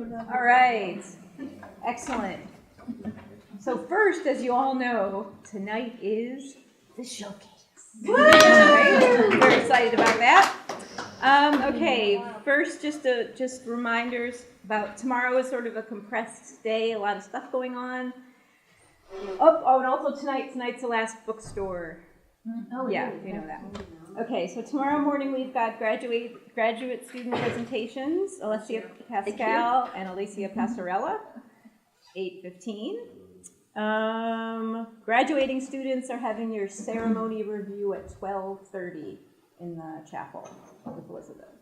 All right. Excellent. So first, as you all know, tonight is the showcase. Right? Very excited about that. Okay, first, just reminders about tomorrow is sort of a compressed day, a lot of stuff going on. Oh, and also tonight's the last bookstore. Oh, yeah, you know that. Okay, so tomorrow morning we've got graduate student presentations, Alessia Pascal and Alicia Passarella, 8:15. Graduating students are having your ceremony review at 12:30 in the chapel with Elizabeth.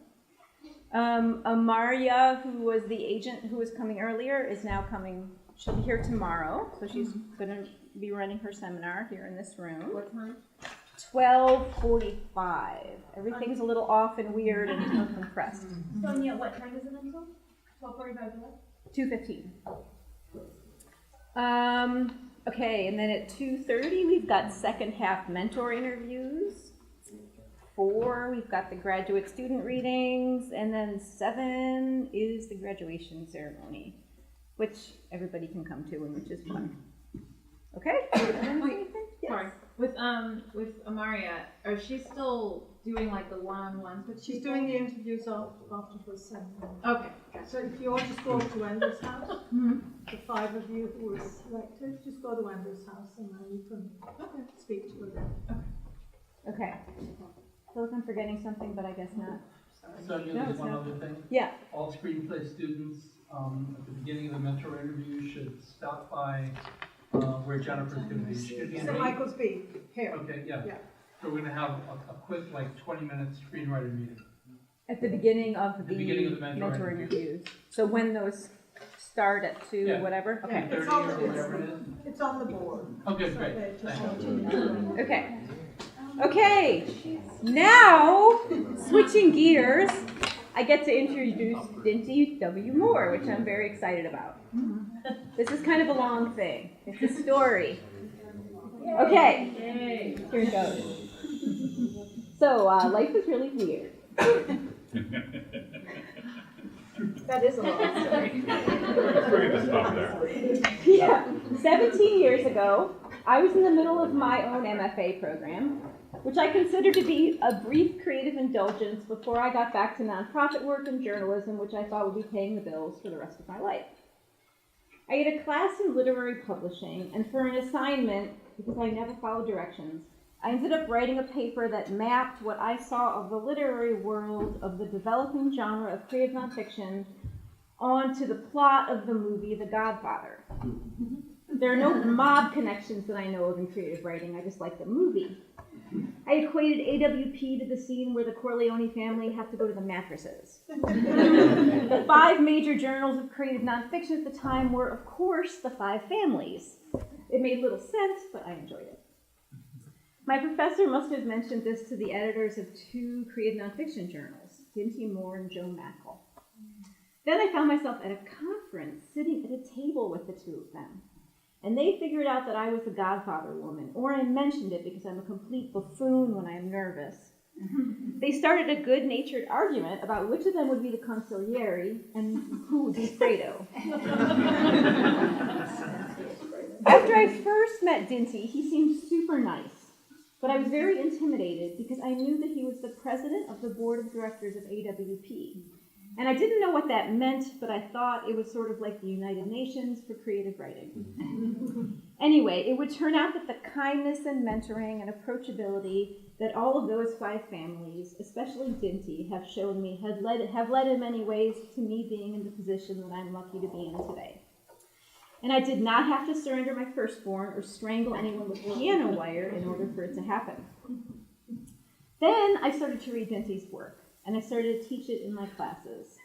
Amaria, who was the agent who was coming earlier, is now coming. She'll be here tomorrow, so she's going to be running her seminar here in this room. What time? 12:45. Everything's a little off and weird and compressed. Sonia, what time is it until? 12:45 to what? 2:15. Okay, and then at 2:30 we've got second half mentor interviews. 4, we've got the graduate student readings, and then 7 is the graduation ceremony, which everybody can come to and which is fun. Okay? Wait, yes. sorry. With Amaria, is she still doing like the one-on-ones with She's people? doing the interviews after her seminar. Okay. So if you all just go up to Wendel's house, the 5 of you who were selected, just go to Wendel's house and then you can speak to her there. Okay. I feel like I'm forgetting something, but I guess not. Sonia, No, there's it's one not. other thing. Yeah. All screenplay students at the beginning of the mentor interview should stop by where Jennifer's going to be. She should be in St. Michael's B, here. Okay, yeah. Yeah. So we're going to have a quick, 20-minute screenwriter meeting. At the beginning of the beginning of the mentor mentor interviews. interviews. So when those start at 2, Yeah. whatever? Okay. Yeah. 30 or whatever it is. It's on the board. Okay, So great. they just Thanks. want you to- Okay. Okay. Now, switching gears, I get to introduce Dinty W. Moore, which I'm very excited about. This is kind of a long thing. It's a story. Okay. Here it goes. So, life is really weird. That is a long story. Yeah. 17 years ago, I was in the middle of my own MFA program, which I consider to be a brief creative indulgence before I got back to nonprofit work and journalism, which I thought would be paying the bills for the rest of my life. I had a class in literary publishing, and for an assignment, because I never followed directions, I ended up writing a paper that mapped what I saw of the literary world of the developing genre of creative nonfiction onto the plot of the movie The Godfather. There are no mob connections that I know of in creative writing, I just like the movie. I equated AWP to the scene where the Corleone family have to go to the mattresses. The 5 major journals of creative nonfiction at the time were, of course, the 5 families. It made little sense, but I enjoyed it. My professor must have mentioned this to the editors of 2 creative nonfiction journals, Dinty Moore and Joe Mackle. Then I found myself at a conference, sitting at a table with the 2 of them. And they figured out that I was the Godfather woman, or I mentioned it because I'm a complete buffoon when I am nervous. They started a good-natured argument about which of them would be the consigliere and who would be Fredo. After I first met Dinty, he seemed super nice, but I was very intimidated because I knew that he was the president of the board of directors of AWP. And I didn't know what that meant, but I thought it was sort of like the United Nations for creative writing. Anyway, it would turn out that the kindness and mentoring and approachability that all of those 5 families, especially Dinty, have shown me have led in many ways to me being in the position that I'm lucky to be in today. And I did not have to surrender my firstborn or strangle anyone with piano wire in order for it to happen. Then I started to read Dinty's work, and I started to teach it in my classes.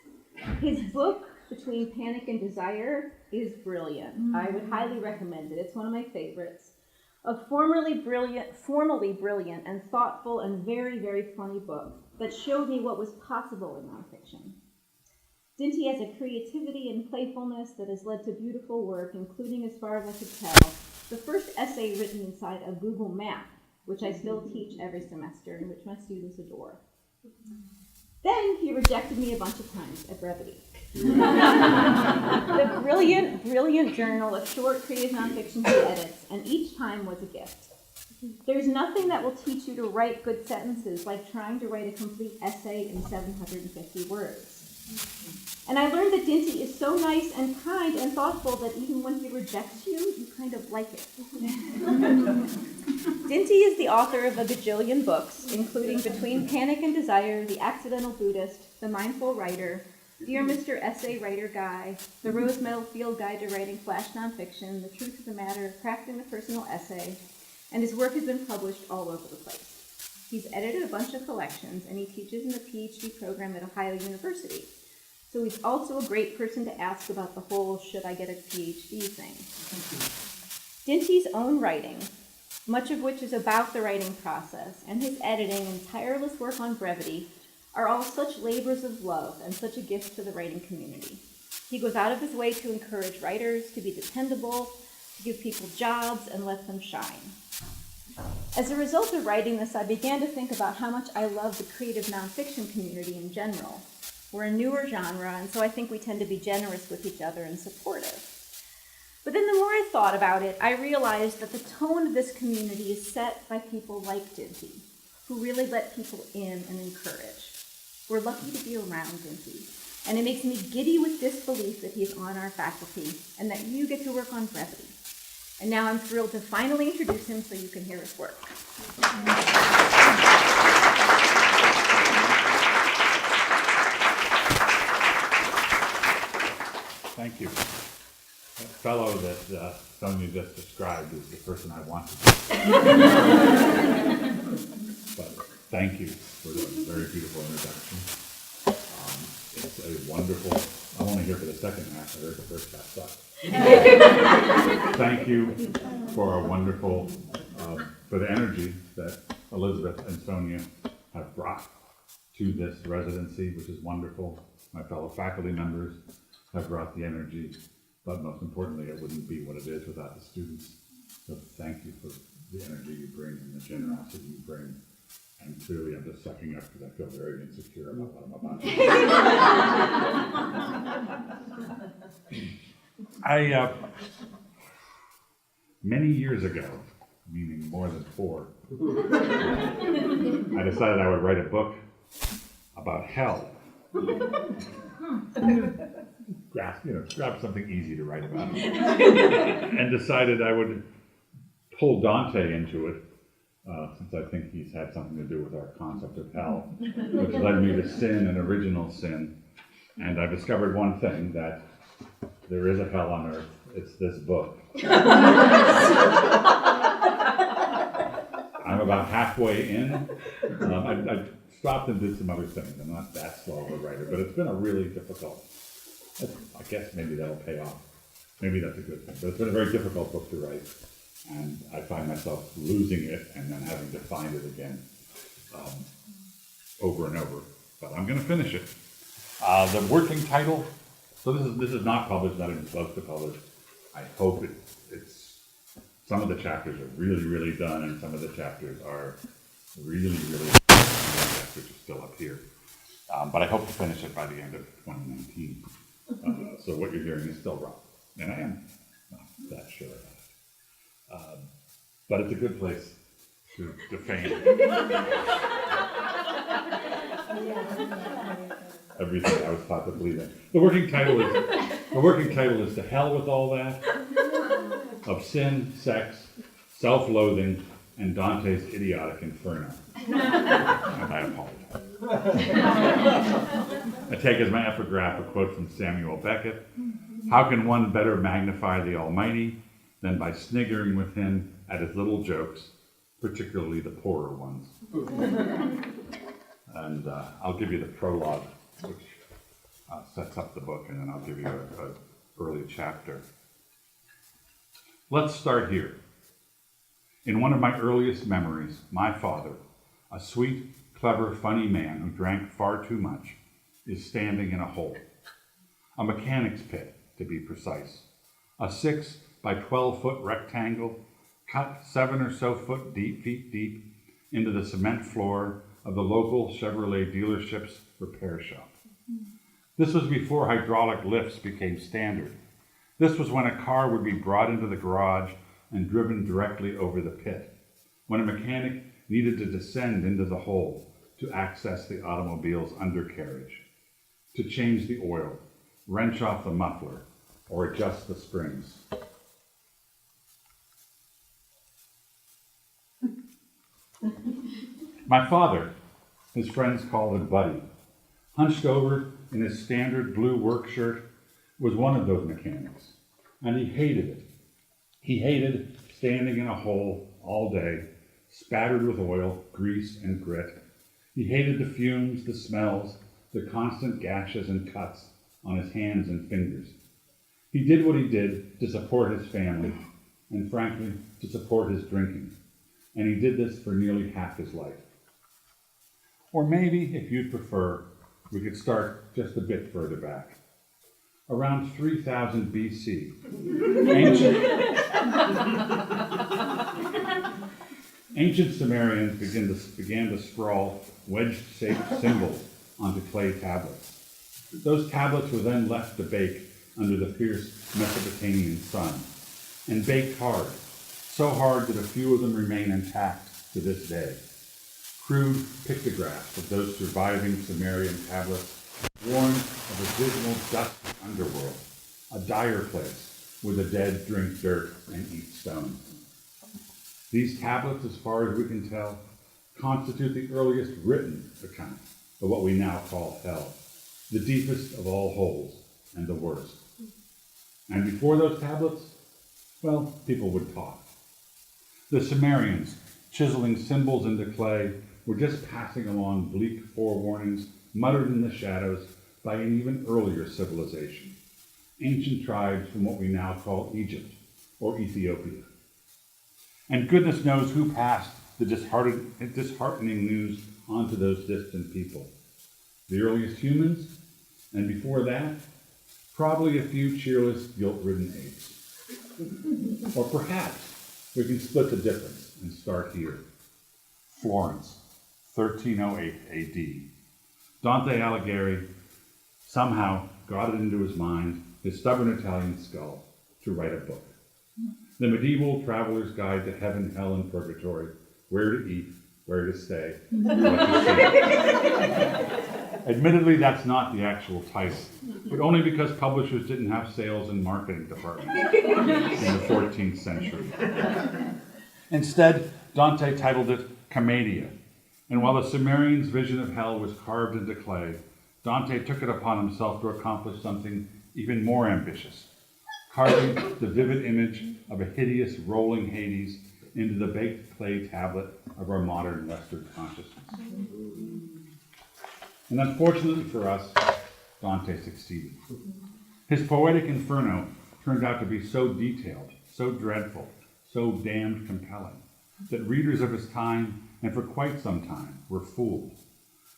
His book, Between Panic and Desire, is brilliant. I would highly recommend it. It's one of my favorites. A formally brilliant and thoughtful and very, very funny book that showed me what was possible in nonfiction. Dinty has a creativity and playfulness that has led to beautiful work, including, as far as I could tell, the first essay written inside a Google map, which I still teach every semester and which my students adore. Then he rejected me a bunch of times at brevity. The brilliant journal of short creative nonfiction he edits, and each time was a gift. There's nothing that will teach you to write good sentences like trying to write a complete essay in 750 words. And I learned that Dinty is so nice and kind and thoughtful that even when he rejects you, you kind of like it. Dinty is the author of a bajillion books, including Between Panic and Desire, The Accidental Buddhist, The Mindful Writer, Dear Mr. Essay Writer Guy, The Rose Medal Field Guide to Writing Flash Nonfiction, The Truth of the Matter, Crafting the Personal Essay, and his work has been published all over the place. He's edited a bunch of collections, and he teaches in the PhD program at Ohio University. So he's also a great person to ask about the whole should I get a PhD thing. Dinty's own writing, much of which is about the writing process, and his editing and tireless work on brevity are all such labors of love and such a gift to the writing community. He goes out of his way to encourage writers to be dependable, to give people jobs, and let them shine. As a result of writing this, I began to think about how much I love the creative nonfiction community in general. We're a newer genre, and so I think we tend to be generous with each other and supportive. But then the more I thought about it, I realized that the tone of this community is set by people like Dinty, who really let people in and encourage. We're lucky to be around Dinty, and it makes me giddy with disbelief that he's on our faculty and that you get to work on brevity. And now I'm thrilled to finally introduce him so you can hear his work. Thank you. The fellow that Sonia just described is the person I wanted. But thank you for the very beautiful introduction. It's a wonderful, I'm only here for the second half, I heard the first half sucked. Thank you for a wonderful, for the energy that Elizabeth and Sonia have brought to this residency, which is wonderful. My fellow faculty members have brought the energy, but most importantly, it wouldn't be what it is without the students. So thank you for the energy you bring and the generosity you bring. And clearly I'm just sucking up because I feel very insecure about what I'm about to do. Many years ago, meaning more than 4, I decided I would write a book about hell. Grab something easy to write about. And decided I would pull Dante into it, since I think he's had something to do with our concept of hell, which led me to sin and original sin. And I discovered one thing, that there is a hell on earth. It's this book. I'm about halfway in. I stopped and did some other things. I'm not that slow of a writer, but it's been a really difficult, I guess maybe that'll pay off. Maybe that's a good thing. But it's been a very difficult book to write. And I find myself losing it and then having to find it again over and over. But I'm going to finish it. The working title, so this is not published, not even close to published. I hope it's, some of the chapters are really, really done, and some of the chapters are really, really done. Some of the chapters are still up here. But I hope to finish it by the end of 2019. So what you're hearing is still raw. And I am not that sure about it. But it's a good place to fame everything I was taught to believe in. The working title is To Hell with All That, of sin, sex, self-loathing, and Dante's idiotic inferno. And I apologize. I take as my epigraph a quote from Samuel Beckett. How can one better magnify the Almighty than by sniggering with him at his little jokes, particularly the poorer ones? And I'll give you the prologue, which sets up the book, and then I'll give you an early chapter. Let's start here. In one of my earliest memories, my father, a sweet, clever, funny man who drank far too much, is standing in a hole. A mechanic's pit, to be precise. A 6 by 12-foot rectangle, cut 7 or so feet deep into the cement floor of the local Chevrolet dealership's repair shop. This was before hydraulic lifts became standard. This was when a car would be brought into the garage and driven directly over the pit, when a mechanic needed to descend into the hole to access the automobile's undercarriage, to change the oil, wrench off the muffler, or adjust the springs. My father, his friends called him Buddy, hunched over in his standard blue work shirt, was one of those mechanics, and he hated it. He hated standing in a hole all day, spattered with oil, grease, and grit. He hated the fumes, the smells, the constant gashes and cuts on his hands and fingers. He did what he did to support his family, and frankly, to support his drinking. And he did this for nearly half his life. Or maybe, if you'd prefer, we could start just a bit further back. Around 3000 BC, ancient Sumerians began to scrawl wedge-shaped symbols onto clay tablets. Those tablets were then left to bake under the fierce Mesopotamian sun, and baked hard, so hard that a few of them remain intact to this day. Crude pictographs of those surviving Sumerian tablets warn of a dismal, dusty underworld, a dire place where the dead drink dirt and eat stones. These tablets, as far as we can tell, constitute the earliest written account of what we now call hell, the deepest of all holes and the worst. And before those tablets, well, people would talk. The Sumerians, chiseling symbols into clay, were just passing along bleak forewarnings muttered in the shadows by an even earlier civilization, ancient tribes from what we now call Egypt or Ethiopia. And goodness knows who passed the disheartening news onto those distant people. The earliest humans, and before that, probably a few cheerless, guilt-ridden apes. Or perhaps we can split the difference and start here. Florence, 1308 AD. Dante Alighieri somehow got it into his mind, his stubborn Italian skull, to write a book. The medieval traveler's guide to heaven, hell, and purgatory, where to eat, where to stay, and what to see. Admittedly, that's not the actual title, but only because publishers didn't have sales and marketing departments in the 14th century. Instead, Dante titled it Commedia, and while the Sumerians' vision of hell was carved into clay, Dante took it upon himself to accomplish something even more ambitious, carving the vivid image of a hideous rolling Hades into the baked clay tablet of our modern Western consciousness. And unfortunately for us, Dante succeeded. His poetic inferno turned out to be so detailed, so dreadful, so damned compelling, that readers of his time, and for quite some time, were fooled.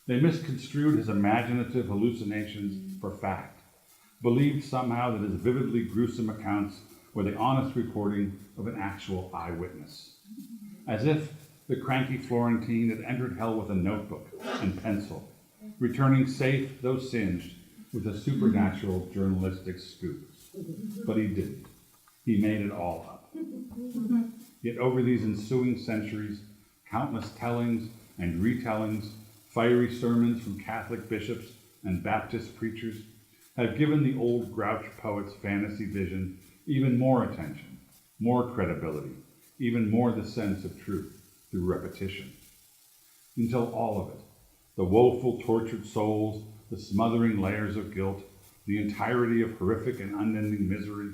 They misconstrued his imaginative hallucinations for fact, believed somehow that his vividly gruesome accounts were the honest reporting of an actual eyewitness, as if the cranky Florentine had entered hell with a notebook and pencil, returning safe, though singed, with a supernatural journalistic scoop. But he didn't. He made it all up. Yet over these ensuing centuries, countless tellings and retellings, fiery sermons from Catholic bishops and Baptist preachers have given the old grouch poet's fantasy vision even more attention, more credibility, even more the sense of truth through repetition. Until all of it, the woeful, tortured souls, the smothering layers of guilt, the entirety of horrific and unending misery,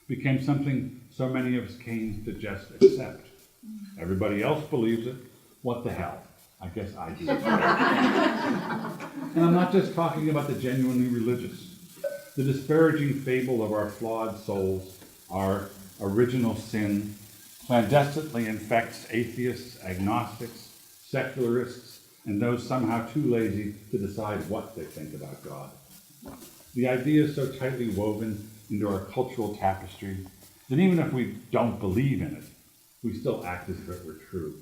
became something so many of us came to just accept. Everybody else believes it. What the hell? I guess I do. And I'm not just talking about the genuinely religious. The disparaging fable of our flawed souls, our original sin, clandestinely infects atheists, agnostics, secularists, and those somehow too lazy to decide what they think about God. The idea is so tightly woven into our cultural tapestry that even if we don't believe in it, we still act as if it were true.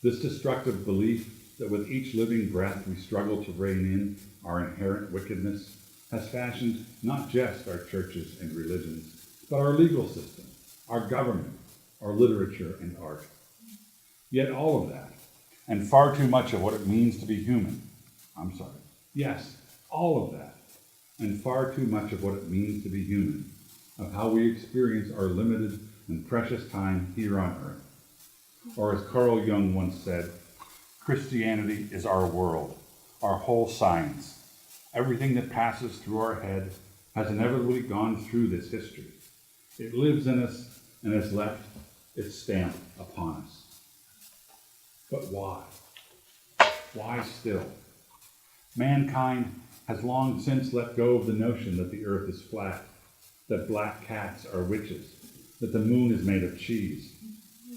This destructive belief that with each living breath we struggle to rein in our inherent wickedness has fashioned not just our churches and religions, but our legal system, our government, our literature and art. Yet all of that, and far too much of what it means to be human, yes, all of that, and far too much of what it means to be human, of how we experience our limited and precious time here on earth. Or as Carl Jung once said, Christianity is our world, our whole science. Everything that passes through our head has inevitably gone through this history. It lives in us and has left its stamp upon us. But why? Why still? Mankind has long since let go of the notion that the earth is flat, that black cats are witches, that the moon is made of cheese.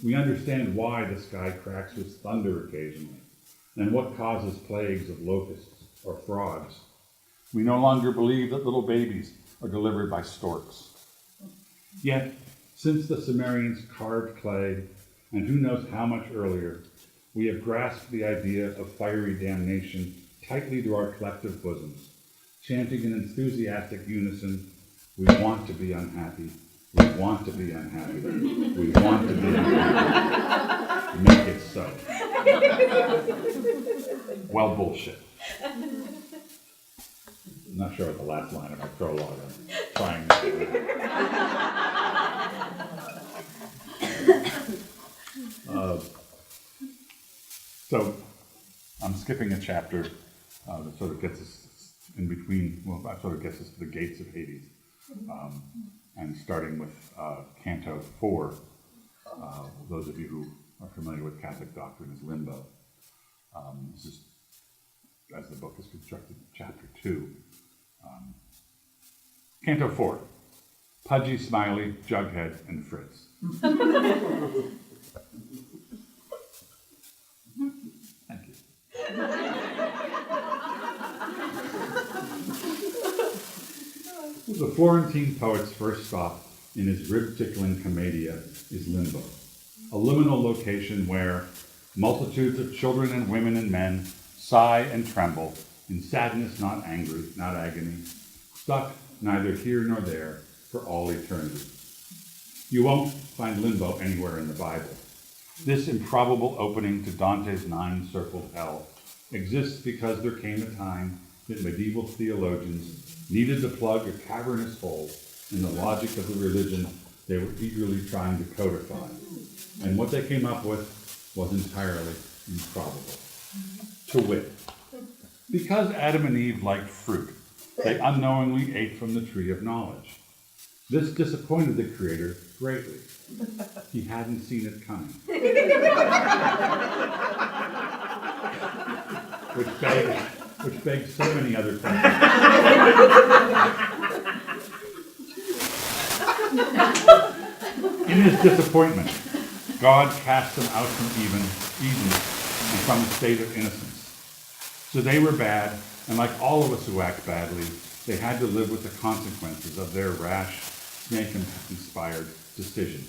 We understand why the sky cracks with thunder occasionally, and what causes plagues of locusts or frogs. We no longer believe that little babies are delivered by storks. Yet, since the Sumerians carved clay, and who knows how much earlier, we have grasped the idea of fiery damnation tightly to our collective bosoms, chanting in enthusiastic unison, we want to be unhappy, we want to be unhappy, we want to be unhappy. Make it so. Well, bullshit. I'm not sure what the last line of my prologue I'm trying to do. So I'm skipping a chapter that sort of gets us in between, well, that sort of gets us to the gates of Hades. And starting with Canto 4, those of you who are familiar with Catholic doctrine is limbo. This is, as the book is constructed, chapter 2. Canto 4, Pudgy, Smiley, Jughead, and Fritz. Thank you. The Florentine poet's first stop in his rib-tickling commedia is limbo, a liminal location where multitudes of children and women and men sigh and tremble in sadness not angry, not agony, stuck neither here nor there for all eternity. You won't find limbo anywhere in the Bible. This improbable opening to Dante's nine-circled hell exists because there came a time that medieval theologians needed to plug a cavernous hole in the logic of the religion they were eagerly trying to codify. And what they came up with was entirely improbable. To wit, because Adam and Eve liked fruit, they unknowingly ate from the tree of knowledge. This disappointed the Creator greatly. He hadn't seen it coming. Which begs so many other questions. In his disappointment, God cast them out from Eden, and from the state of innocence. So they were bad, and like all of us who act badly, they had to live with the consequences of their rash, snake-inspired decision.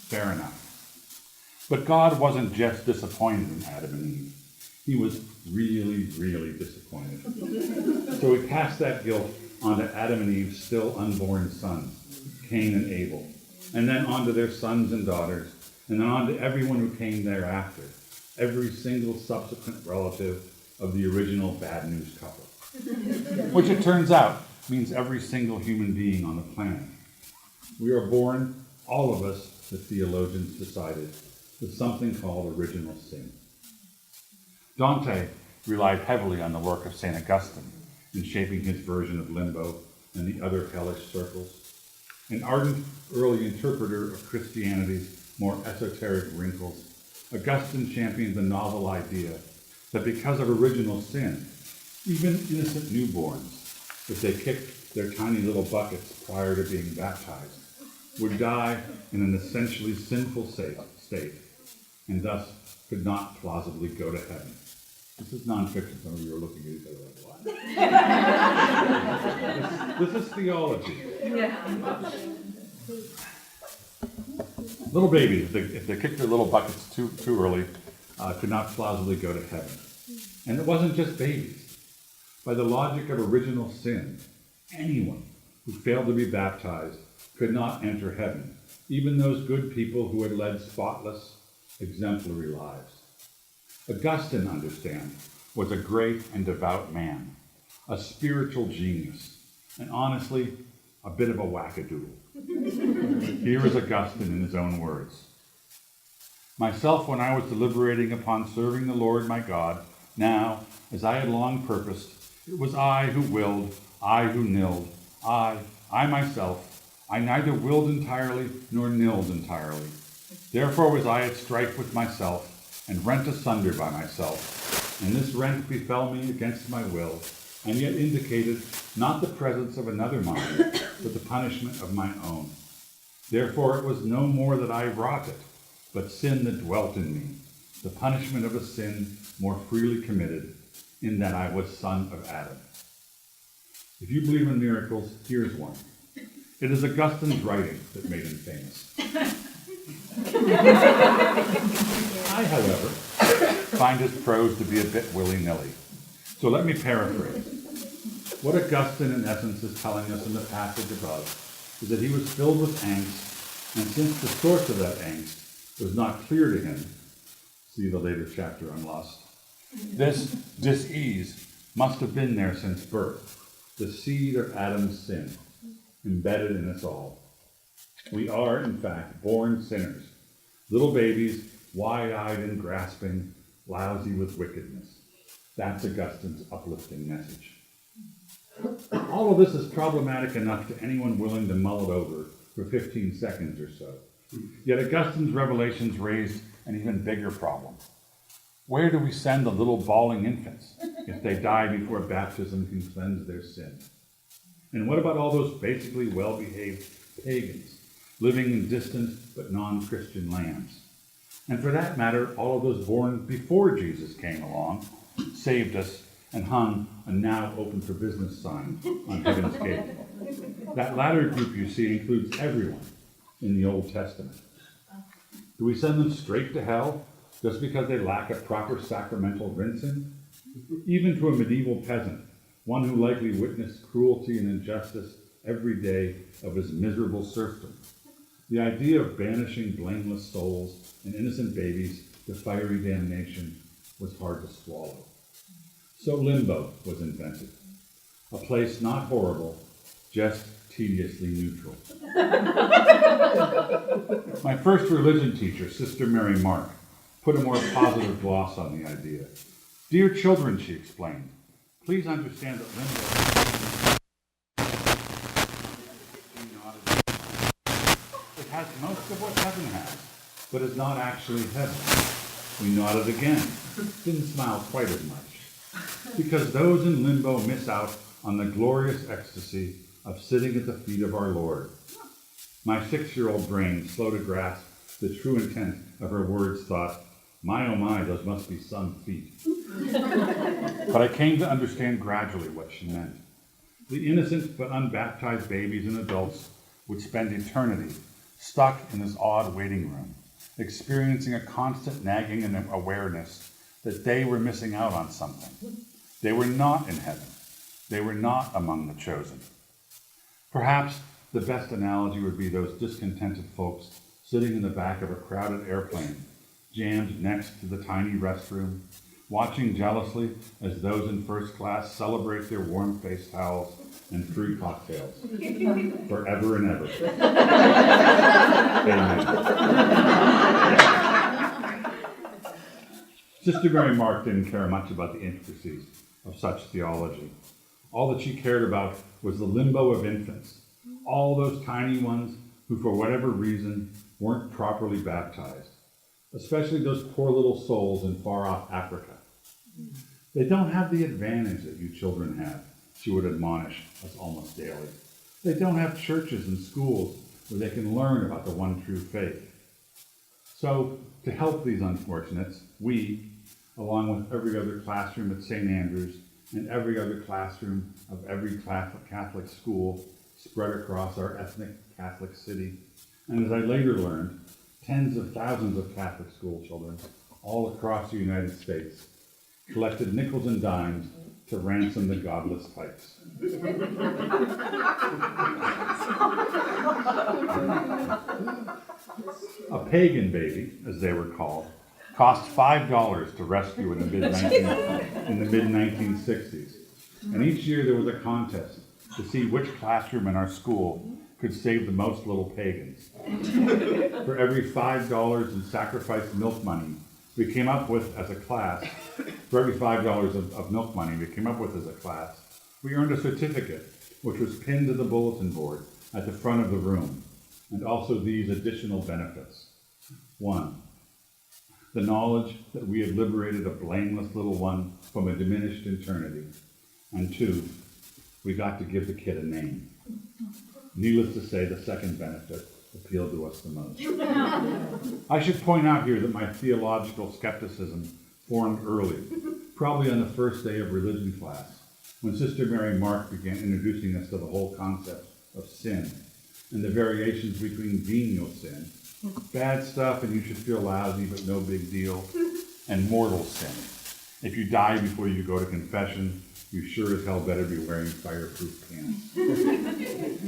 Fair enough. But God wasn't just disappointed in Adam and Eve. He was really, really disappointed. So he cast that guilt onto Adam and Eve's still unborn sons, Cain and Abel, and then onto their sons and daughters, and then onto everyone who came thereafter, every single subsequent relative of the original bad news couple. Which it turns out means every single human being on the planet. We are born, all of us, the theologians decided, with something called original sin. Dante relied heavily on the work of St. Augustine in shaping his version of limbo and the other hellish circles. An ardent early interpreter of Christianity's more esoteric wrinkles, Augustine championed the novel idea that because of original sin, even innocent newborns, if they kicked their tiny little buckets prior to being baptized, would die in an essentially sinful state, and thus could not plausibly go to heaven. This is nonfiction. Some of you are looking at each other like, what? This is theology. Yeah. Little babies, if they kick their little buckets too early, could not plausibly go to heaven. And it wasn't just babies. By the logic of original sin, anyone who failed to be baptized could not enter heaven, even those good people who had led spotless, exemplary lives. Augustine, understand, was a great and devout man, a spiritual genius, and honestly, a bit of a wackadoodle. Here is Augustine in his own words. Myself, when I was deliberating upon serving the Lord my God, now, as I had long purposed, it was I who willed, I who nilled, I myself, I neither willed entirely nor nilled entirely. Therefore was I at strife with myself, and rent asunder by myself. And this rent befell me against my will, and yet indicated not the presence of another mind, but the punishment of my own. Therefore it was no more that I wrought it, but sin that dwelt in me, the punishment of a sin more freely committed, in that I was son of Adam. If you believe in miracles, here's one. It is Augustine's writing that made him famous. I, however, find his prose to be a bit willy-nilly. So let me paraphrase. What Augustine, in essence, is telling us in the passage above is that he was filled with angst, and since the source of that angst was not clear to him, see the later chapter on lust, this dis-ease must have been there since birth, the seed of Adam's sin, embedded in us all. We are, in fact, born sinners, little babies, wide-eyed and grasping, lousy with wickedness. That's Augustine's uplifting message. All of this is problematic enough to anyone willing to mull it over for 15 seconds or so. Yet Augustine's revelations raised an even bigger problem. Where do we send the little bawling infants if they die before baptism can cleanse their sin? And what about all those basically well-behaved pagans living in distant but non-Christian lands? And for that matter, all of those born before Jesus came along, saved us, and hung a now open for business sign on heaven's gate. That latter group, you see, includes everyone in the Old Testament. Do we send them straight to hell just because they lack a proper sacramental rinsing? Even to a medieval peasant, one who likely witnessed cruelty and injustice every day of his miserable serfdom. The idea of banishing blameless souls and innocent babies to fiery damnation was hard to swallow. So limbo was invented, a place not horrible, just tediously neutral. My first religion teacher, Sister Mary Mark, put a more positive gloss on the idea. Dear children, she explained, please understand that limbo it has most of what heaven has, but is not actually heaven. We nodded again, didn't smile quite as much. Because those in limbo miss out on the glorious ecstasy of sitting at the feet of our Lord. My 6-year-old brain, slow to grasp the true intent of her words, thought, my oh my, those must be some feet. But I came to understand gradually what she meant. The innocent but unbaptized babies and adults would spend eternity stuck in this odd waiting room, experiencing a constant nagging and awareness that they were missing out on something. They were not in heaven. They were not among the chosen. Perhaps the best analogy would be those discontented folks sitting in the back of a crowded airplane, jammed next to the tiny restroom, watching jealously as those in first class celebrate their warm face towels and free cocktails forever and ever. Amen. Sister Mary Mark didn't care much about the intricacies of such theology. All that she cared about was the limbo of infants, all those tiny ones who, for whatever reason, weren't properly baptized, especially those poor little souls in far-off Africa. They don't have the advantage that you children have, she would admonish us almost daily. They don't have churches and schools where they can learn about the one true faith. So, to help these unfortunates, we, along with every other classroom at St. Andrews and every other classroom of every Catholic school spread across our ethnic Catholic city, and as I later learned, tens of thousands of Catholic school children all across the United States, collected nickels and dimes to ransom the godless pipes. A pagan baby, as they were called, cost $5 to rescue in the mid-1960s. And each year there was a contest to see which classroom in our school could save the most little pagans. For every $5 in sacrificed milk money we came up with as a class, for every $5 of milk money we came up with as a class, we earned a certificate which was pinned to the bulletin board at the front of the room, and also these additional benefits. 1, the knowledge that we had liberated a blameless little one from a diminished eternity. And 2, we got to give the kid a name. Needless to say, the second benefit appealed to us the most. I should point out here that my theological skepticism formed early, probably on the first day of religion class, when Sister Mary Mark began introducing us to the whole concept of sin and the variations between venial sin, bad stuff and you should feel lousy but no big deal, and mortal sin. If you die before you go to confession, you sure as hell better be wearing fireproof pants.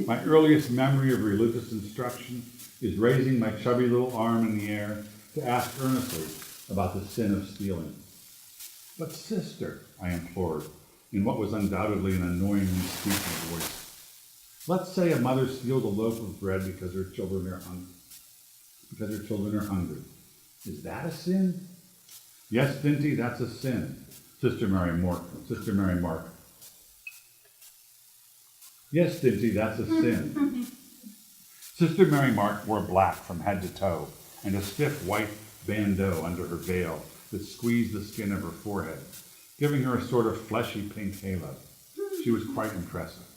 My earliest memory of religious instruction is raising my chubby little arm in the air to ask earnestly about the sin of stealing. But sister, I implored, in what was undoubtedly an annoyingly squeaky voice, let's say a mother steals a loaf of bread because her children are hungry. Is that a sin? Yes, Dinty, that's a sin. Sister Mary Mark. Yes, Dinty, that's a sin. Sister Mary Mark wore black from head to toe and a stiff white bandeau under her veil that squeezed the skin of her forehead, giving her a sort of fleshy pink halo. She was quite impressive.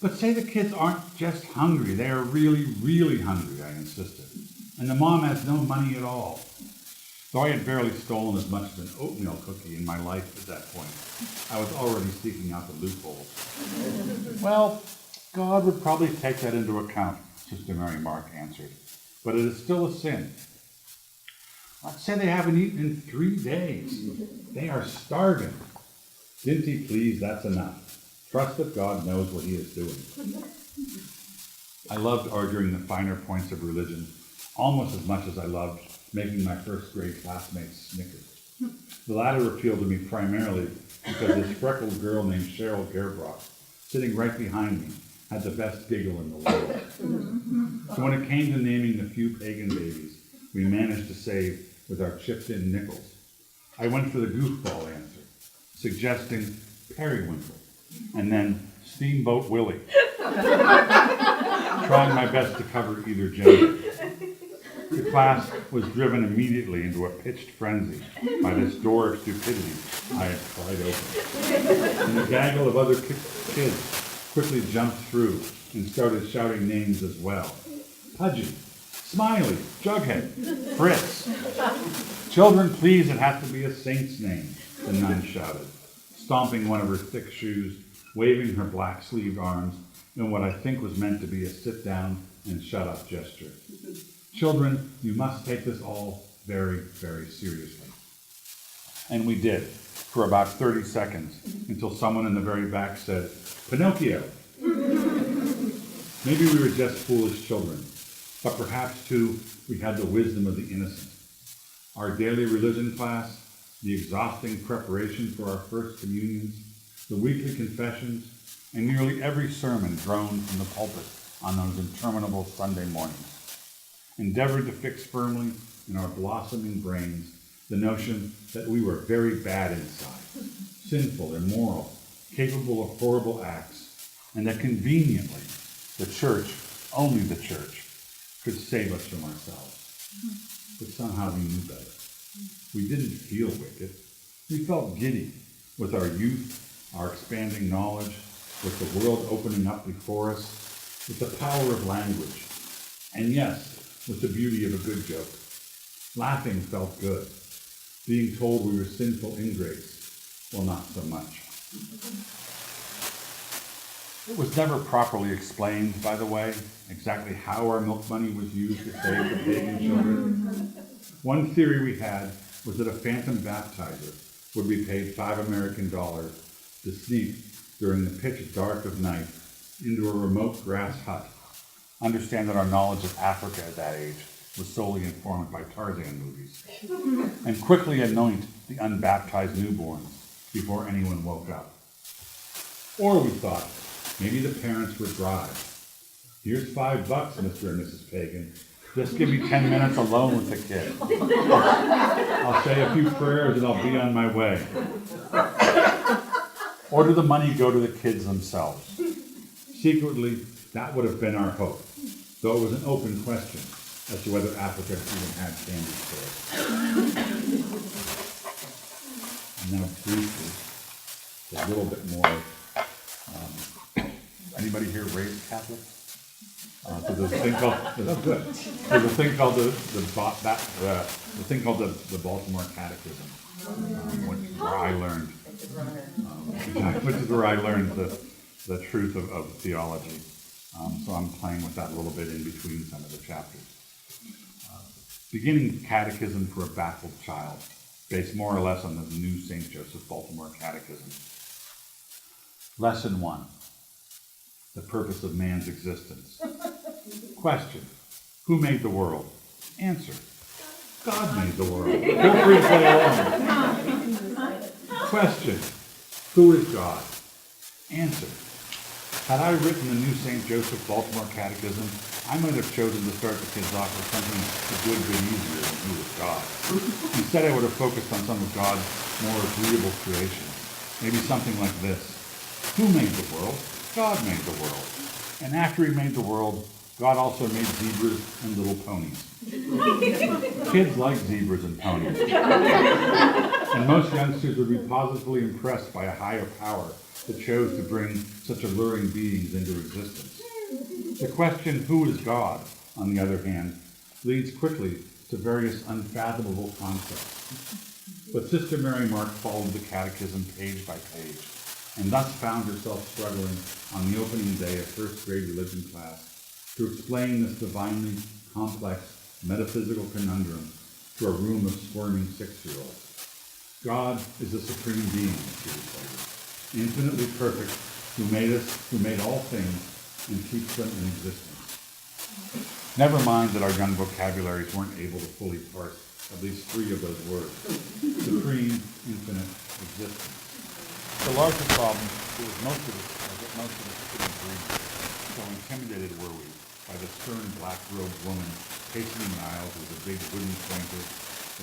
But say the kids aren't just hungry, they are really, really hungry, I insisted. And the mom has no money at all. Though I had barely stolen as much as an oatmeal cookie in my life at that point, I was already seeking out the loopholes. Well, God would probably take that into account, Sister Mary Mark answered. But it is still a sin. Let's say they haven't eaten in 3 days. They are starving. Dinty, please, that's enough. Trust that God knows what he is doing. I loved arguing the finer points of religion almost as much as I loved making my first grade classmates snicker. The latter appealed to me primarily because this freckled girl named Cheryl Gerbrock, sitting right behind me, had the best giggle in the world. So when it came to naming the few pagan babies we managed to save with our chipped-in nickels, I went for the goofball answer, suggesting Periwinkle, and then Steamboat Willie, trying my best to cover either gender. The class was driven immediately into a pitched frenzy by this door of stupidity I had pried open. And the gaggle of other kids quickly jumped through and started shouting names as well. Pudgy, Smiley, Jughead, Fritz. Children, please, it has to be a saint's name, the nun shouted, stomping one of her thick shoes, waving her black-sleeved arms in what I think was meant to be a sit-down and shut-up gesture. Children, you must take this all very, very seriously. And we did, for about 30 seconds, until someone in the very back said, Pinocchio. Maybe we were just foolish children, but perhaps, too, we had the wisdom of the innocent. Our daily religion class, the exhausting preparation for our first communions, the weekly confessions, and nearly every sermon droned from the pulpit on those interminable Sunday mornings, endeavored to fix firmly in our blossoming brains the notion that we were very bad inside, sinful, immoral, capable of horrible acts, and that conveniently the church, only the church, could save us from ourselves. But somehow we knew better. We didn't feel wicked. We felt giddy with our youth, our expanding knowledge, with the world opening up before us, with the power of language, and yes, with the beauty of a good joke. Laughing felt good. Being told we were sinful ingrates, well, not so much. It was never properly explained, by the way, exactly how our milk money was used to save the pagan children. One theory we had was that a phantom baptizer would be paid $5 American to sneak during the pitch dark of night into a remote grass hut. Understand that our knowledge of Africa at that age was solely informed by Tarzan movies, and quickly anoint the unbaptized newborns before anyone woke up. Or we thought, maybe the parents would bribe. Here's $5, Mr. and Mrs. Pagan. Just give me 10 minutes alone with the kid. I'll say a few prayers and I'll be on my way. Or did the money go to the kids themselves? Secretly, that would have been our hope, though it was an open question as to whether Africa even had candy stores. And now briefly, a little bit more. Anybody here raised Catholic? So there's a thing called there's a thing called the thing called the Baltimore Catechism, which is where I learned the truth of theology. So I'm playing with that a little bit in between some of the chapters. Beginning Catechism for a Baffled Child, based more or less on the new St. Joseph Baltimore Catechism. Lesson 1. The purpose of man's existence. Question. Who made the world? Answer. God made the world. Feel free to play along. Question. Who is God? Answer. Had I written the new St. Joseph Baltimore Catechism, I might have chosen to start the kids off with something a good bit easier than who is God. Instead, I would have focused on some of God's more agreeable creations. Maybe something like this. Who made the world? God made the world. And after he made the world, God also made zebras and little ponies. Kids like zebras and ponies. And most youngsters would be positively impressed by a higher power that chose to bring such alluring beings into existence. The question, who is God, on the other hand, leads quickly to various unfathomable concepts. But Sister Mary Mark followed the catechism page by page, and thus found herself struggling on the opening day of first grade religion class to explain this divinely complex metaphysical conundrum to a room of squirming 6-year-olds. God is the supreme being, she recited, infinitely perfect, who made us, who made all things, and keeps them in existence. Never mind that our young vocabularies weren't able to fully parse at least 3 of those words. Supreme, infinite, existence. The larger problem was that most of us couldn't breathe. So intimidated were we by the stern black-robed woman hastening the aisles with a big wooden pointer,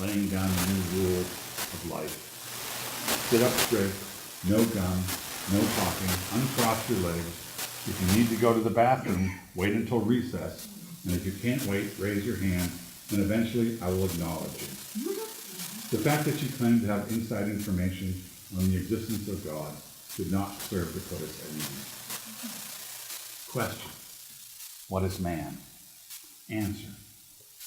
laying down the new rules of life. Sit up straight, no gum, no talking, uncross your legs. If you need to go to the bathroom, wait until recess, and if you can't wait, raise your hand, and eventually I will acknowledge you. The fact that she claimed to have inside information on the existence of God did not serve to put us at ease. Question. What is man? Answer.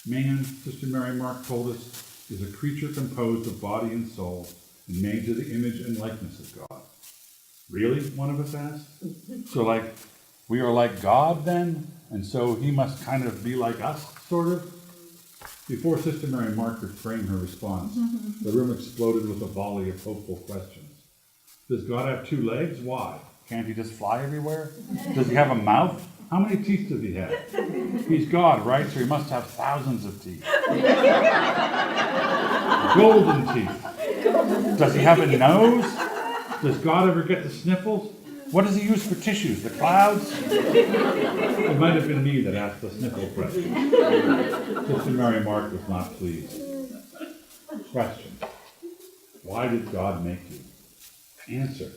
Man, Sister Mary Mark told us, is a creature composed of body and soul and made to the image and likeness of God. Really? One of us asked. So we are like God then? And so he must kind of be like us, sort of? Before Sister Mary Mark could frame her response, the room exploded with a volley of hopeful questions. Does God have 2 legs? Why? Can't he just fly everywhere? Does he have a mouth? How many teeth does he have? He's God, right? So he must have thousands of teeth. Golden teeth. Does he have a nose? Does God ever get the sniffles? What does he use for tissues? The clouds? It might have been me that asked the sniffle question. Sister Mary Mark was not pleased. Question. Why did God make you? Answer.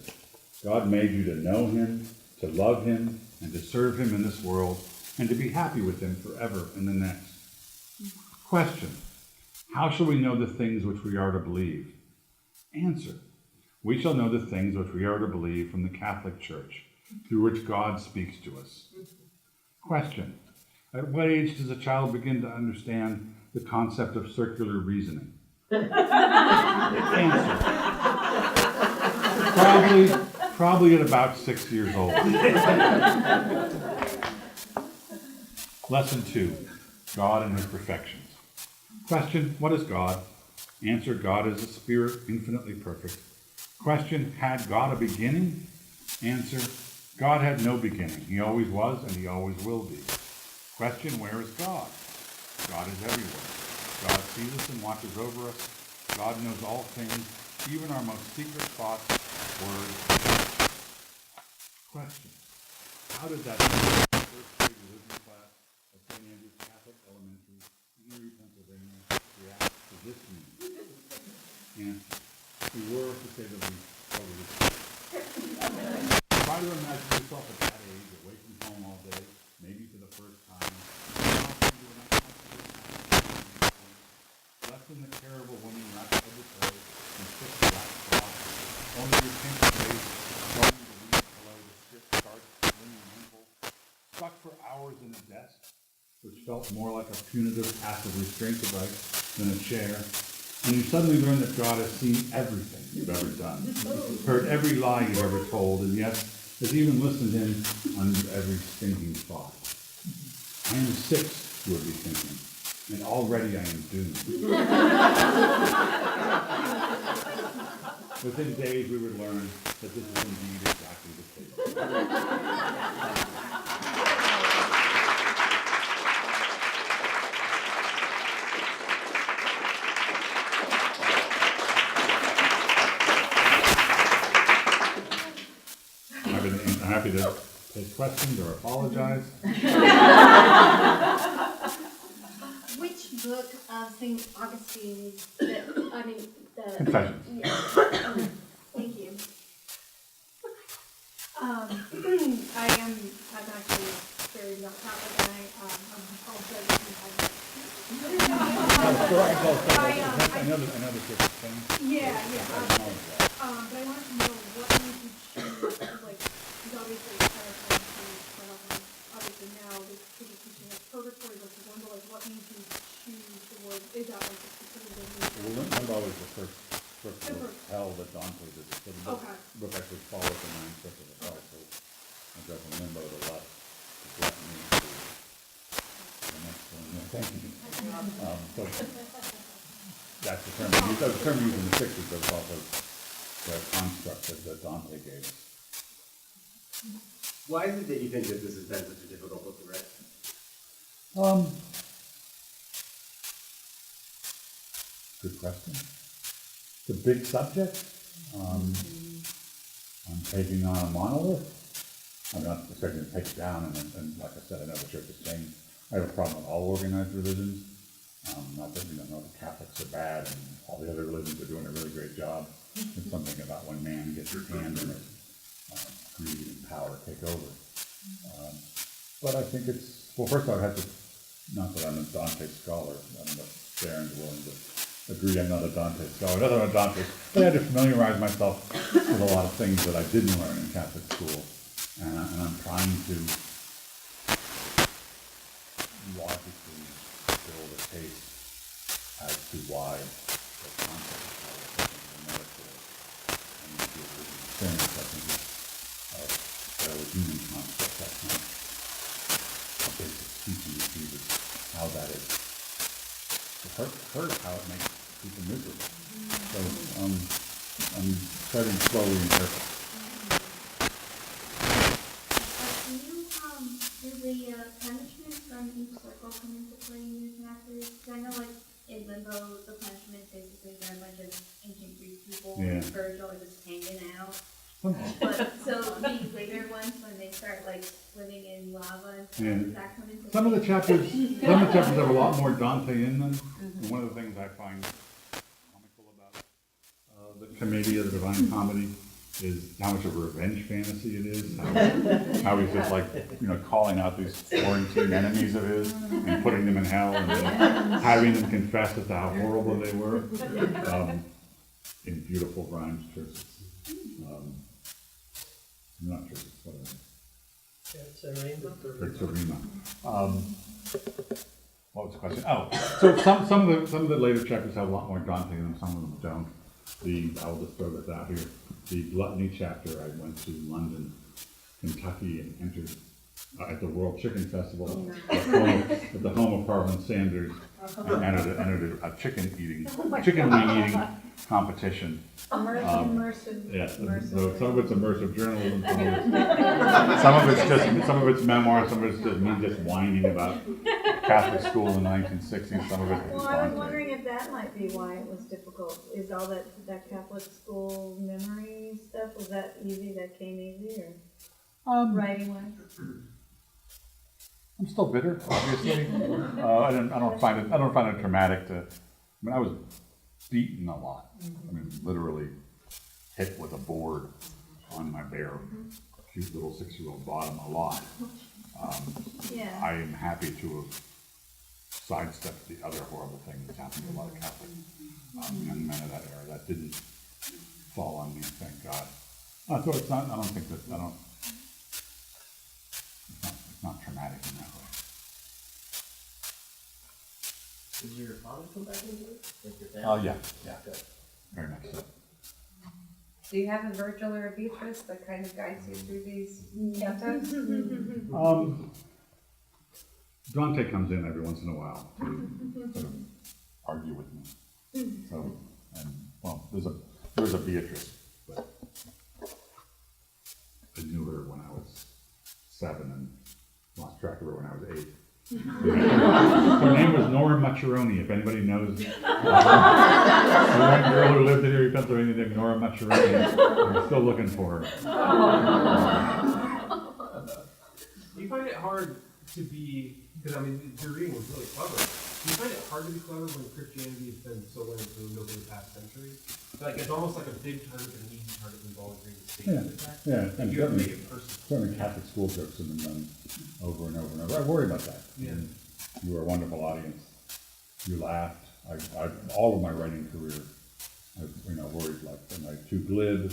God made you to know him, to love him, and to serve him in this world, and to be happy with him forever in the next. Question. How shall we know the things which we are to believe? Answer. We shall know the things which we are to believe from the Catholic Church, through which God speaks to us. Question. At what age does a child begin to understand the concept of circular reasoning? Answer. Probably at about 6 years old. Lesson 2. God and his perfections. Question, what is God? Answer, God is a spirit infinitely perfect. Question, had God a beginning? Answer, God had no beginning. He always was and he always will be. Question, where is God? God is everywhere. God sees us and watches over us. God knows all things, even our most secret thoughts, words, and actions. Question, how did that first grade religion class at St. Andrew's Catholic Elementary, Erie, Pennsylvania, react to this news? Answer, we were, to say the least, totally sick. Try to imagine yourself at that age, away from home all day, maybe for the first time, left in the care of a woman wrapped head to toe in thick black cloth, only your pink face, showing the weak pillow, the stiff, starch, linen ankle, stuck for hours in a desk, which felt more like a punitive, passive restraint device than a chair, and you suddenly learn that God has seen everything you've ever done, heard every lie you've ever told, and yet has even listened in on every stinking thought. I am 6, you would be thinking, and already I am doomed. Within days we would learn that this is indeed exactly the case. I'm happy to take questions or apologize. Which book of St. Augustine's, Confessions. Yeah. Thank you. I'm actually very not Catholic, and I'm apologizing. I know the church is thing. Yeah. But I wanted to know what made you choose, like, because obviously it's kind of obviously now the teaching of purgatory versus limbo, like what made you choose the word, is that like just because of the Well, limbo is the first of hell that Dante did. So the book actually follows the 9 circles of hell. So I go from limbo to left, to gluttony, to the next one. Yeah, thank you. So that's the term. The term used in the 60s, but it's also the construct that Dante gave us. Why is it that you think that this has been such a difficult book to write? Good question. It's a big subject. I'm taking on a monolith. I'm not expecting to take it down, and like I said, I know the church has changed. I have a problem with all organized religions. Not that we don't know the Catholics are bad, and all the other religions are doing a really great job. It's something about when man gets his hand in it, greed and power take over. But I think it's, well, first of all, I have to, not that I'm a Dante scholar, I don't know if Darren's willing to agree I'm not a Dante scholar, not that I'm a Dante, but I had to familiarize myself with a lot of things that I didn't learn in Catholic school, and I'm trying to logically build a case as to why the concept of hell is a metaphor, and the experience, I think, is a fairly human concept. That's not a basic teaching of Jesus, how that is. Heard how it makes people miserable. So I'm starting slowly and carefully. Do the punishments from each circle come into play in your chapters? Because I know, like, in Limbo, the punishment basically they're a bunch of ancient Greek people, Yeah. Virgil is just hanging out. But so these later ones, when they start like swimming in lava and stuff, Yeah. does that come into Some of play? the chapters have a lot more Dante in them. And one of the things I find comical about the Commedia, the Divine Comedy, is how much of a revenge fantasy it is. How he's just like, calling out these Florentine enemies of his and putting them in hell and then having them confess as to how horrible they were in beautiful rhymes churches. Not churches, whatever. Serena. What was the question? Oh, so some of the later chapters have a lot more Dante in them. Some of them don't. I'll just throw this out here. The gluttony chapter, I went to London, Kentucky, and entered at the World Chicken Festival, at the home of Harlan Sanders, and entered a chicken wing eating competition. Immersive. Yeah, so some of it's immersive journalism, some of it's memoir, some of it's just me just whining about Catholic school in the 1960s, some of it is Well, I was spontaneous. wondering if that might be why it was difficult. Is all that Catholic school memory stuff, was that easy, that came easy, or writing wise? I'm still bitter, obviously. I don't find it traumatic to. I mean, I was beaten a lot. I mean, literally hit with a board on my bare, cute little 6-year-old bottom a lot. Yeah. I am happy to have sidestepped the other horrible thing that's happened to a lot of Catholic young men of that era. That didn't fall on me, thank God. So it's not. I don't think that. I don't. It's not traumatic in that way. Did your father come back into it? Like your family? Oh yeah, very much so. Do you have a Virgil or a Beatrice that kind of guides you through these cantos? Dante comes in every once in a while to sort of argue with me. So, and well, there's a Beatrice, but I knew her when I was 7 and lost track of her when I was 8. Her name was Nora Mucciaroni, if anybody knows. The one girl who lived in Erie, Pennsylvania named Nora Mucciaroni. I'm still looking for her. Do you find it hard to be, because I mean, your reading was really clever. Do you find it hard to be clever when Christianity has been so influential over the past century? Like, it's almost like a big target and an easy target involving the state. Yeah, and You have to make it personal. certainly Catholic school jokes have been done over and over and over. I worry about that. Yeah. And you were a wonderful audience. You laughed. All of my writing career, I worried like, am I too glib?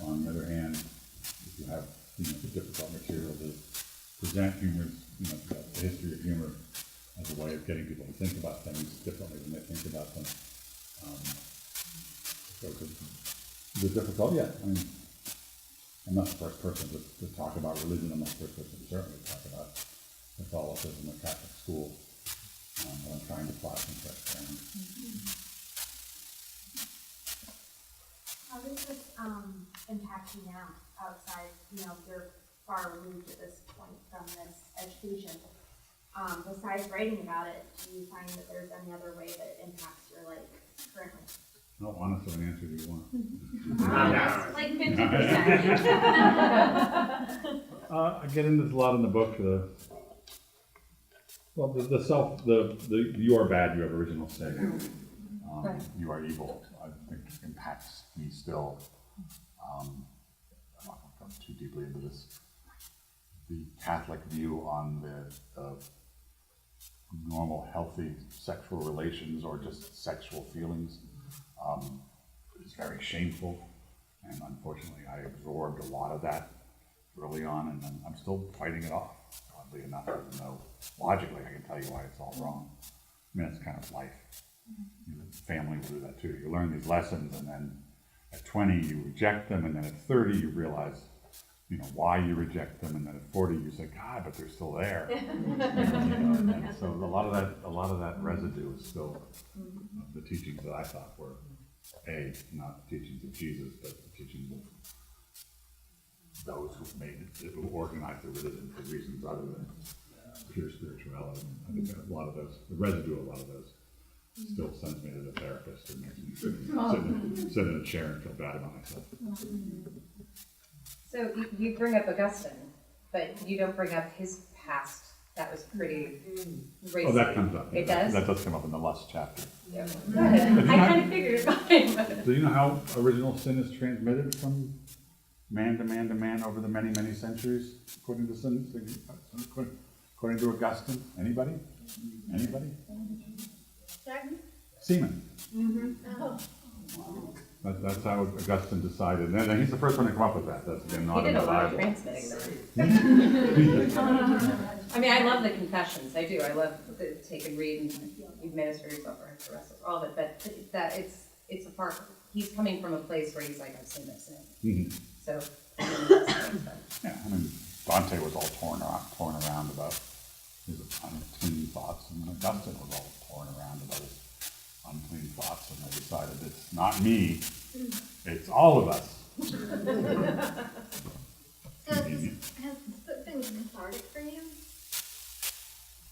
On the other hand, if you have difficult material to present humor, the history of humor as a way of getting people to think about things differently than they think about them. So the difficult, yeah. I mean, I'm not the first person to talk about religion. I'm not the first person to certainly talk about Catholicism or Catholic school. But I'm trying to plot some fresh ground. How does this impact you now outside, you're far removed at this point from this education? Besides writing about it, do you find that there's any other way that impacts your life currently? How honest of an answer do you want? Like 50%. I get into this a lot in the book. The you are bad, you have original sin. You are evil. I think impacts me still. I'm not going to go too deeply into this. The Catholic view on the normal, healthy sexual relations or just sexual feelings is very shameful, and unfortunately, I absorbed a lot of that early on, and I'm still fighting it off. Oddly enough, even though logically I can tell you why it's all wrong. I mean, it's kind of life. Family will do that too. You learn these lessons, and then at 20 you reject them, and then at 30 you realize, why you reject them, and then at 40 you say, God, but they're still there. And so a lot of that residue is still the teachings that I thought were not the teachings of Jesus, but the teachings of those who organized the religion for reasons other than pure spirituality. I think that the residue of a lot of those still sends me to the therapist and makes me sit in a chair and feel bad about myself. So you bring up Augustine, but you don't bring up his past. That was pretty racy. Oh, that comes up. It does? That does come up in the lust chapter. Yeah. I kind of figured it might. Do you know how original sin is transmitted from man to man to man over the many, many centuries, according to Augustine? Anybody? Semen. That's how Augustine decided. And he's the first one to come up with that. That's again not He in did the a lot of Bible. transmitting. I mean, I love the confessions. I do. I love the take and read, and you minister yourself or the rest of all of it. But that it's a part. He's coming from a place where he's like, I've seen this. Mm-hmm. So. Yeah, I mean, Dante was all torn around about his unclean thoughts, and Augustine was all torn around about his unclean thoughts, and they decided it's not me, it's all of us. So has this book been cathartic for you?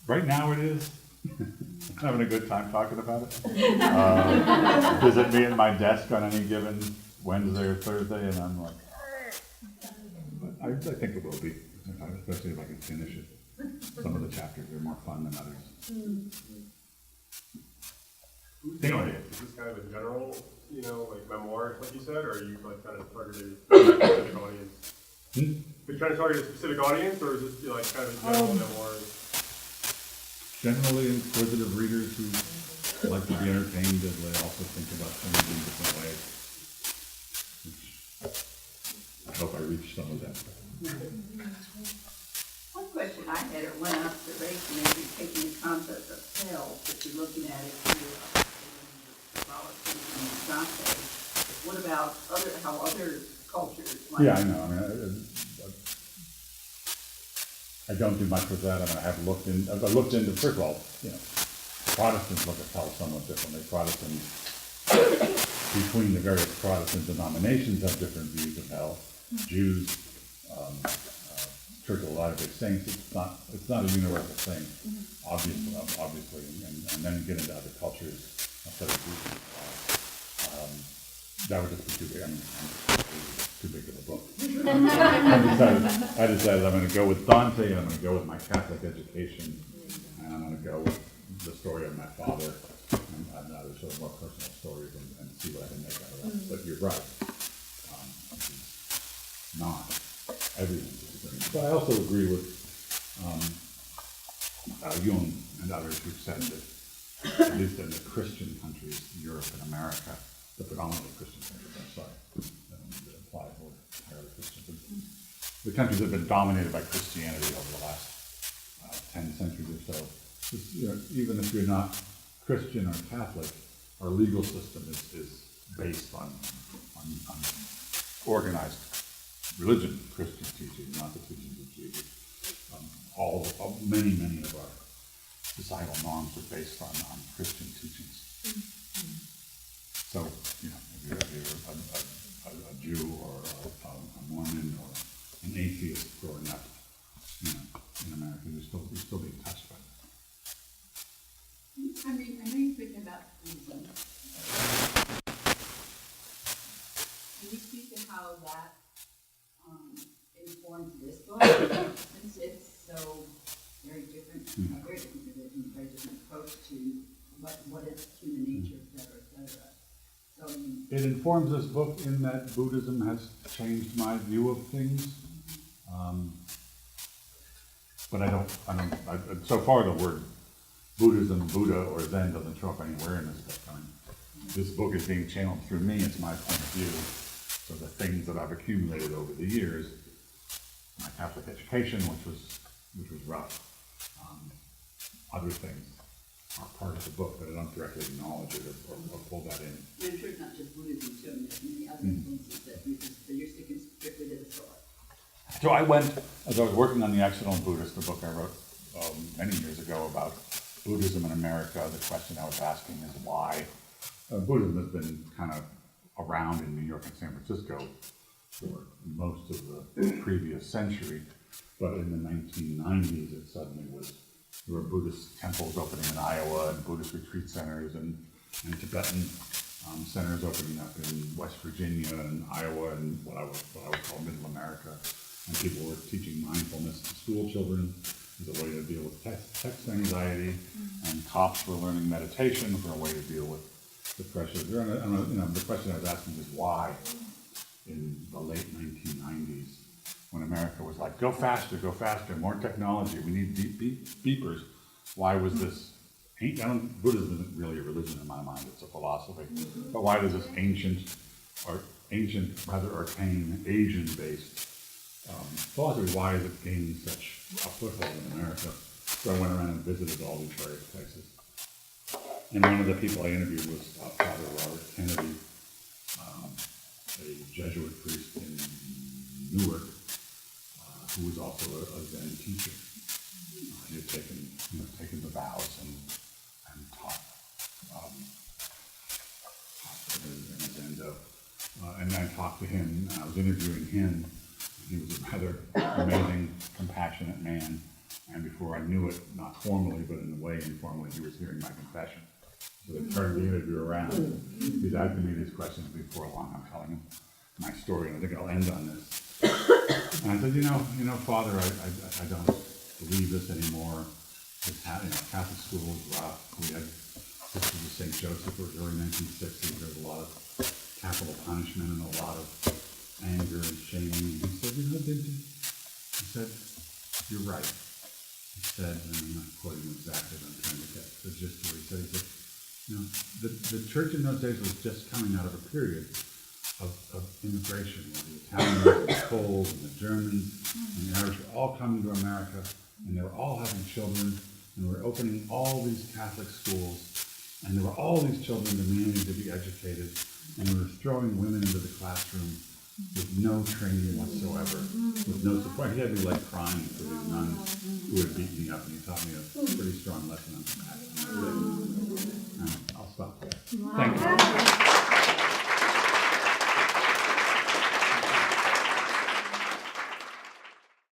Right now it is. I'm having a good time talking about it. Visit me at my desk on any given Wednesday or Thursday, and I'm like, but I think it will be, especially if I can finish it. Some of the chapters are more fun than others. Anyway, Is this kind of a general, like memoir, like you said, or are you like kind of targeted a specific audience? Are you trying to target a specific audience, or is this like kind of a general memoir? Generally inquisitive readers who like to be entertained as they also think about things in different ways. Which I hope I reach some of them. One question I had, or one observation, is you're taking the concept of self, if you're looking at it through Catholicism and Dante. What about how other cultures like? Yeah, I know. I mean, I don't do much with that. I mean, I've looked into, first of all, Protestants look at hell somewhat differently. Protestants, between the various Protestant denominations, have different views of hell. Jews, Church of the Latter-day Saints, it's not a universal thing, obviously, and then you get into other cultures outside of Jews. That would just be too big. I mean, too big of a book. I decided I'm going to go with Dante, and I'm going to go with my Catholic education, and I'm going to go with the story of my father, and other sort of more personal stories, and see what I can make out of that. But you're right. It's not everyone's experience. But I also agree with Jung and others who've said that, at least in the Christian countries, Europe and America, the predominantly Christian countries, I'm sorry, that apply more entirely Christian. The countries that have been dominated by Christianity over the last 10 centuries or so, even if you're not Christian or Catholic, our legal system is based on organized religion, Christian teaching, not the teachings of Jesus. Many of our societal norms are based on Christian teachings. So, if you're a Jew or a Mormon or an atheist growing up, in America, you're still being touched by that. I mean, I know you're thinking about Buddhism. Can you speak to how that informs this book? Since it's so very different religion, very different approach to what is human nature, et cetera, et cetera. So, it informs this book in that Buddhism has changed my view of things. But I don't, so far the word Buddhism, Buddha, or Zen doesn't show up anywhere in this book. This book is being channeled through me, it's my point of view. So the things that I've accumulated over the years, my Catholic education, which was rough, other things are part of the book, but I don't directly acknowledge it or pull that in. I'm sure it's not just Buddhism too, I mean, there's many other influences that you're sticking strictly to the source. So I went, as I was working on The Accidental Buddhist, the book I wrote many years ago about Buddhism in America, the question I was asking is why. Buddhism has been kind of around in New York and San Francisco for most of the previous century, but in the 1990s it suddenly there were Buddhist temples opening in Iowa and Buddhist retreat centers and Tibetan centers opening up in West Virginia and Iowa and what I would call Middle America. And people were teaching mindfulness to school children as a way to deal with text anxiety, and cops were learning meditation for a way to deal with the pressure. The question I was asking is why, in the late 1990s, when America was like, go faster, more technology, we need beepers. Why was this? Buddhism isn't really a religion in my mind; it's a philosophy. But why does this ancient, rather arcane, Asian-based philosophy, why is it gaining such a foothold in America? So I went around and visited all these various places. And one of the people I interviewed was Father Robert Kennedy, a Jesuit priest in Newark, who was also a Zen teacher. He had taken the vows and taught in a Zen-do. And I talked to him, and I was interviewing him. He was a rather amazing, compassionate man. And before I knew it, not formally, but in a way informally, he was hearing my confession. So they turned the interview around. He's asking me these questions before long. I'm telling him my story, and I think I'll end on this. And I said, you know, Father, I don't believe this anymore. Catholic school was rough. We had Sisters of St. Joseph in the early 1960s. There was a lot of capital punishment and a lot of anger and shaming. He said, Dinty, he said, you're right. He said, and I'm not quoting him exactly, but I'm trying to get the gist of what he said. The church in those days was just coming out of a period of immigration, where the Italians and the Poles and the Germans and the Irish were all coming to America, and they were all having children, and we were opening all these Catholic schools, and there were all these children demanding to be educated, and we were throwing women into the classroom with no training whatsoever, with no support. He had me like crying for these nuns who had beaten me up, and he taught me a pretty strong lesson on compassion. And I'll stop there. Thank you.